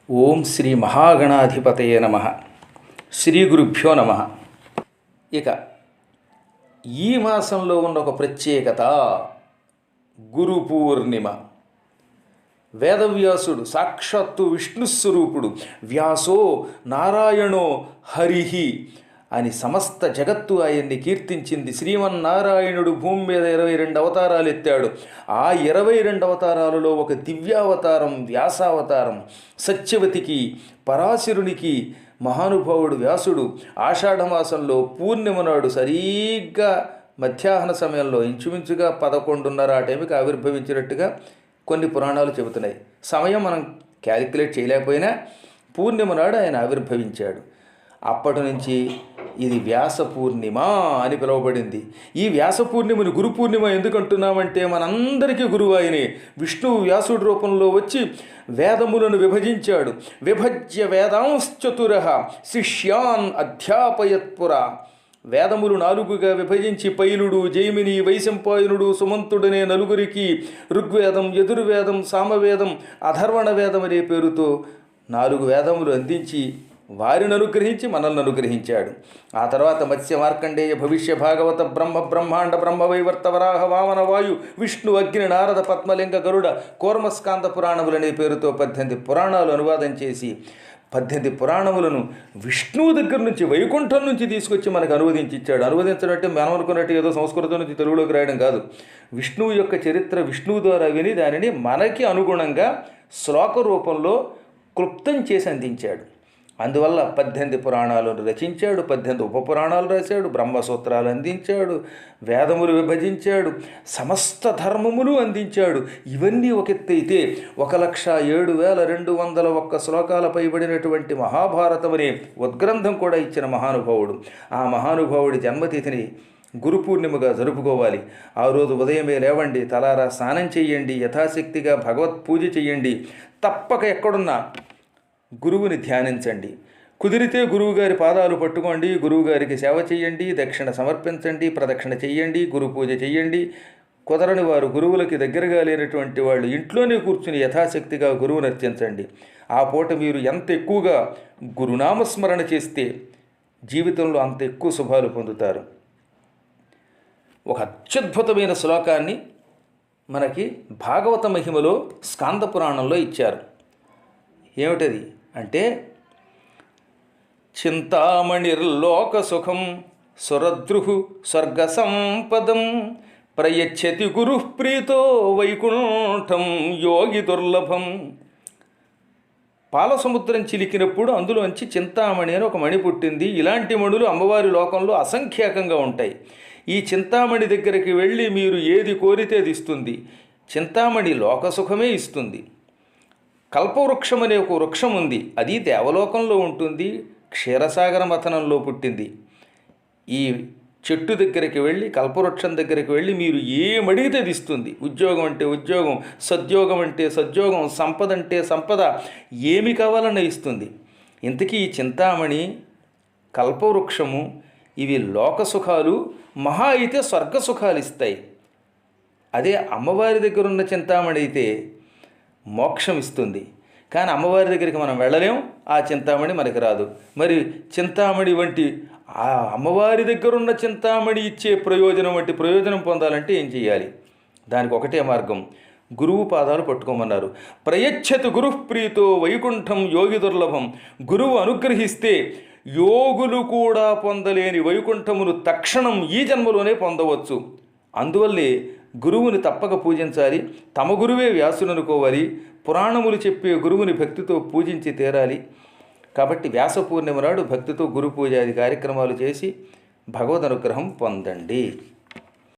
ఓం శ్రీ మహాగణాధిపతయే నమః. శ్రీ గురుభ్యో నమః. ఇక ఈ మాసంలో ఉన్న ఒక ప్రత్యేకత గురు పూర్ణిమ. వేదవ్యాసుడు సాక్షాత్తు విష్ణుస్వరూపుడు వ్యాసో నారాయణో హరిహి అని సమస్త జగత్తు ఆయన్ని కీర్తించింది. శ్రీమన్నారాయణుడు భూమి మీద 22 అవతారాలు ఎత్తాడు. ఆ 22 అవతారాలలో ఒక దివ్యావతారం వ్యాసావతారం. సత్యవతికి పరాశరునికి మహానుభావుడు వ్యాసుడు ఆషాఢమాసంలో పూర్ణిమ నాడు సరిగ్గా మధ్యాహ్న సమయంలో ఇంచుమించుగా 11:30 ఆ టైంకి ఆవిర్భవించినట్టుగా కొన్ని పురాణాలు చెబుతున్నాయి. సమయం మనం క్యాలిక్యులేట్ చేయలేకపోయినా పూర్ణిమ నాడు ఆయన ఆవిర్భవించాడు. అప్పటి నుంచి ఇది వ్యాస పూర్ణిమ అని పిలువబడింది. ఈ వ్యాస పూర్ణిమని గురు పూర్ణిమ ఎందుకు అంటున్నామంటే మనందరికీ గురువు ఆయనే. విష్ణువు వ్యాసుడి రూపంలో వచ్చి వేదములను విభజించాడు. విభజ్య వేదాంశ్చతురః శిష్యాన్ అధ్యాపయత్పురా. వేదములు 4గా విభజించి పైలుడు, జైమిని, వైశంపాయనుడు, సుమంతుడనే నలుగురికి ఋగ్వేదం, యజుర్వేదం, సామవేదం, అథర్వణ వేదం అనే పేరుతో 4 వేదములు అందించి వారిని అనుగ్రహించి మనల్ని అనుగ్రహించాడు. ఆ తర్వాత మత్స్య మార్కండేయ భవిష్య భాగవత బ్రహ్మ బ్రహ్మాండ బ్రహ్మవైవర్త వరాహ వామన వాయు విష్ణు అగ్ని నారద పద్మలింగ గరుడ కూర్మస్కాంద పురాణములనే పేరుతో 18 పురాణాలు అనువాదం చేసి 18 పురాణములను విష్ణువు దగ్గర నుంచి వైకుంఠం నుంచి తీసుకొచ్చి మనకు అనువదించి ఇచ్చాడు. అనువదించడం అంటే మనం అనుకున్నట్టు ఏదో సంస్కృతం నుంచి తెలుగులోకి రాయడం కాదు. విష్ణువు యొక్క చరిత్ర విష్ణువు ద్వారా విని దానిని మనకి అనుగుణంగా శ్లోక రూపంలో క్లుప్తం చేసి అందించాడు. అందువల్ల 18 పురాణాలను రచించాడు, 18 ఉపపురాణాలు రాశాడు, బ్రహ్మసూత్రాలు అందించాడు, వేదములు విభజించాడు, సమస్త ధర్మములు అందించాడు. ఇవన్నీ ఒక ఎత్తైతే 1,07,201 శ్లోకాల పైబడినటువంటి మహాభారతమనే ఉద్గ్రంథం కూడా ఇచ్చిన మహానుభావుడు. ఆ మహానుభావుడి జన్మతిథిని గురు పూర్ణిమగా జరుపుకోవాలి. ఆ రోజు ఉదయమే లేవండి, తలారా స్నానం చెయ్యండి, యథాశక్తిగా భగవత్ పూజ చెయ్యండి. తప్పక ఎక్కడున్నా గురువుని ధ్యానించండి. కుదిరితే గురువుగారి పాదాలు పట్టుకోండి, గురువుగారికి సేవ చేయండి, దక్షిణ సమర్పించండి, ప్రదక్షిణ చెయ్యండి, గురు పూజ చెయ్యండి. కుదరని వారు గురువులకి దగ్గరగా లేనటువంటి వాళ్ళు ఇంట్లోనే కూర్చుని యథాశక్తిగా గురువుని అర్చించండి. ఆ పూట మీరు ఎంత ఎక్కువగా గురునామస్మరణ చేస్తే జీవితంలో అంత ఎక్కువ శుభాలు పొందుతారు. ఒక అత్యద్భుతమైన శ్లోకాన్ని మనకి భాగవత మహిమలో స్కాంద పురాణంలో ఇచ్చారు. ఏమిటది అంటే, చింతామణిర్లోక సుఖం సురద్రుహు స్వర్గ సంపదం ప్రయచ్చతి గురు ప్రీతో వైకుంఠం యోగి దుర్లభం. పాలసముద్రం చిలికినప్పుడు అందులోంచి చింతామణి అని ఒక మణి పుట్టింది. ఇలాంటి మణులు అమ్మవారి లోకంలో అసంఖ్యాకంగా ఉంటాయి. ఈ చింతామణి దగ్గరికి వెళ్ళి మీరు ఏది కోరితే అది ఇస్తుంది. చింతామణి లోకసుఖమే ఇస్తుంది. కల్పవృక్షం అనే ఒక వృక్షం ఉంది, అది దేవలోకంలో ఉంటుంది, క్షీరసాగర మథనంలో పుట్టింది. ఈ చెట్టు దగ్గరికి వెళ్ళి, కల్పవృక్షం దగ్గరికి వెళ్ళి మీరు ఏమడిగితే అది ఇస్తుంది. ఉద్యోగం అంటే ఉద్యోగం, సద్యోగం అంటే సద్యోగం, సంపద అంటే సంపద, ఏమి కావాలన్నా ఇస్తుంది. ఇంతకీ ఈ చింతామణి, కల్పవృక్షము ఇవి లోకసుఖాలు, మహా అయితే స్వర్గసుఖాలు ఇస్తాయి. అదే అమ్మవారి దగ్గర ఉన్న చింతామణి అయితే మోక్షం ఇస్తుంది. కానీ అమ్మవారి దగ్గరికి మనం వెళ్ళలేం, ఆ చింతామణి మనకి రాదు. మరి చింతామణి వంటి ఆ అమ్మవారి దగ్గర ఉన్న చింతామణి ఇచ్చే ప్రయోజనం వంటి ప్రయోజనం పొందాలంటే ఏం చేయాలి? దానికి ఒకటే మార్గం, గురువు పాదాలు పట్టుకోమన్నారు. ప్రయచ్చతి గురుప్రీతో వైకుంఠం యోగి దుర్లభం. గురువు అనుగ్రహిస్తే యోగులు కూడా పొందలేని వైకుంఠమును తక్షణం ఈ జన్మలోనే పొందవచ్చు. అందువల్లే గురువుని తప్పక పూజించాలి. తమ గురువే వ్యాసుని అనుకోవాలి. పురాణములు చెప్పే గురువుని భక్తితో పూజించి తీరాలి. కాబట్టి వ్యాస పూర్ణిమ నాడు భక్తితో గురు పూజాది కార్యక్రమాలు చేసి భగవద్ అనుగ్రహం పొందండి.